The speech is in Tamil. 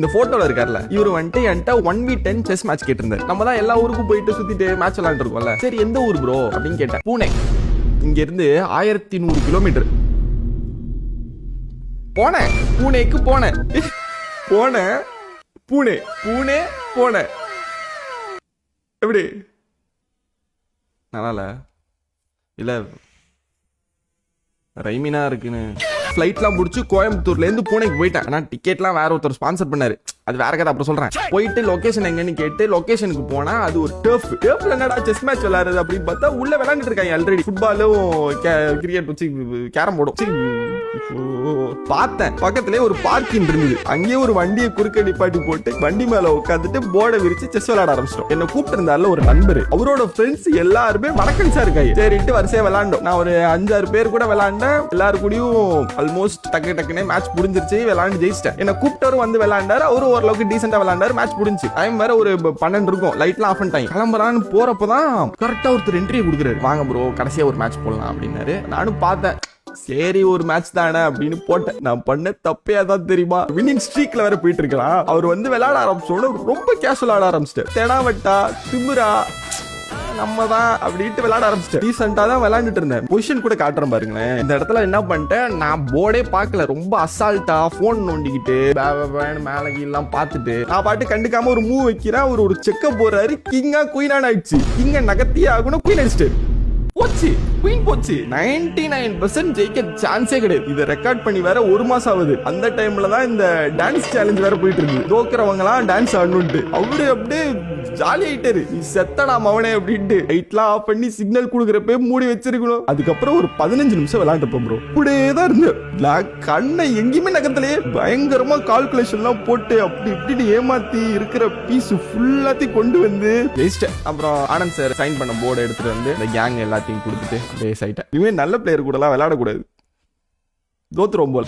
இந்த போட்டோல இருக்கார்ல இவரு வந்துட்டு என்கிட்ட 1v10 செஸ் மேட்ச் கேட்டிருந்தாரு. நம்ம தான் எல்லா ஊருக்கும் போயிட்டு சுத்திட்டு மேட்ச் விளையாண்டு இருக்கோம்ல. சரி எந்த ஊர் ப்ரோ அப்படின்னு கேட்டேன். பூனே. இங்க இருந்து 1100 கிலோமீட்டர் போனேன். பூனேக்கு போனேன். பூனே போனேன். எப்படி நல்லா இல்ல ரைமினா இருக்குன்னு ஃபிளைட்லாம் முடிச்சு கோயம்புத்தூர்ல இருந்து பூனேக்கு போயிட்டேன். ஆனா டிக்கெட்லாம் வேற ஒருத்தர் ஸ்பான்சர் பண்ணாரு. அது வேற கதை, அப்புறம் சொல்றேன். போயிட்டு லொகேஷன் எங்கன்னு கேட்டு லொகேஷனுக்கு போனா அது ஒரு டர்ஃப்ல என்னடா செஸ் மேட்ச் விளையாடுறது அப்படின்னு பார்த்தா உள்ள விளையாண்டுட்டு இருக்காங்க. ஆல்ரெடி ஃபுட்பாலும் கிரிக்கெட் வச்சு கேரம் போர்டும் பார்த்தேன். பக்கத்துலயே ஒரு பார்க்கிங் இருந்தது. அங்கேயே ஒரு வண்டியை குறுக்க நிப்பாட்டி போட்டு வண்டி மேல உட்காந்துட்டு போர்டை விரிச்சு செஸ் விளையாட ஆரம்பிச்சிட்டோம். என்ன கூப்பிட்டு இருந்தால ஒரு நண்பர், அவரோட ஃப்ரெண்ட்ஸ் எல்லாருமே வடக்கன் சார் இருக்காங்க. சரிட்டு வரிசையா விளையாண்டோம். நான் ஒரு 5-6 பேர் கூட விளையாண்டேன். எல்லாரு கூடயும் ஆல்மோஸ்ட் டக்குனே மேட்ச் முடிஞ்சிருச்சு. விளையாண்டு ஜெயிச்சிட்டேன். என்ன கூப்பிட்டவரும் வந்து விளையாண்டாரு. அவரு ஓரளவுக்கு டீசெண்டா விளையாண்டாரு. மேட்ச் முடிஞ்சு டைம் வேற ஒரு 12 இருக்கும். லைட்லாம் ஆஃப் பண்ணிட்டாங்க. கிளம்புறான்னு போறப்பதான் கரெக்டா ஒருத்தர் என்ட்ரி கொடுக்குறாரு. வாங்க ப்ரோ கடைசியா ஒரு மேட்ச் போடலாம் அப்படின்னாரு. நானும் பார்த்தேன். சரி ஒரு மேட்ச் தானே அப்படின்னு போட்டேன். நான் பண்ண தப்பே அதான் தெரியுமா, வின்னிங் ஸ்ட்ரீக்ல வேற போயிட்டு இருக்கலாம். அவர் வந்து விளையாட ஆரம்பிச்சோட ரொம்ப கேஷுவல் ஆட ஆரம்பிச்சிட்டார். தெனாவட்டா திமிரா நம்ம தான் அப்படின்ட்டு விளையாட ஆரம்பிச்சிட்டேன். ரீசெண்டா தான் விளையாண்டுட்டு இருந்தேன். பொசிஷன் கூட காட்டுறேன் பாருங்களேன். இந்த இடத்துல என்ன பண்ணிட்டேன், நான் போர்டே பார்க்கல. ரொம்ப அசால்ட்டா போன் நோண்டிக்கிட்டு மேல கீழெல்லாம் பார்த்துட்டு நான் பாட்டு கண்டுக்காம ஒரு மூவ் வைக்கிறேன். ஒரு செக்க போறாரு. கிங்கா குயினான் ஆயிடுச்சு. கிங்க நகர்த்தியே ஆகணும். குயின் அடிச்சிட்டு போச்சு. குயின் போச்சு. 99% ஜெயிக்க சான்ஸே கிடையாது. இதை ரெக்கார்ட் பண்ணி வேற 1 மாசம் ஆகுது. அந்த டைம்ல தான் இந்த டான்ஸ் சேலஞ்ச் வேற போயிட்டு இருக்கு. தோக்குறவங்க எல்லாம் டான்ஸ் ஆடணும்ட்டு அவரு அப்படியே ஜாலி ஆயிட்டாரு. நீ செத்தடா மவனே அப்படின்ட்டு லைட்லாம் ஆஃப் பண்ணி சிக்னல் கொடுக்குறப்ப மூடி வச்சிருக்கணும். அதுக்கப்புறம் ஒரு 15 நிமிஷம் விளையாண்டுப்போம் ப்ரோ. அப்படியே தான் இருந்தேன். நான் கண்ணை எங்கேயுமே நகத்திலே பயங்கரமா கால்குலேஷன் எல்லாம் போட்டு அப்படி இப்படி ஏமாத்தி இருக்கிற பீஸ் ஃபுல்லாத்தையும் கொண்டு வந்து ஜெயிச்சிட்டேன். அப்புறம் ஆனந்த் சார் சைன் பண்ண போர்டு எடுத்துட்டு வந்து இந்த கேங் எல்லாத்தையும் கொடுத்துட்டு பேஸ் ஆயிட்டேன். இனிமே நல்ல பிளேயர் கூட எல்லாம் விளையாடக்கூடாது. தோத்துரும் போல.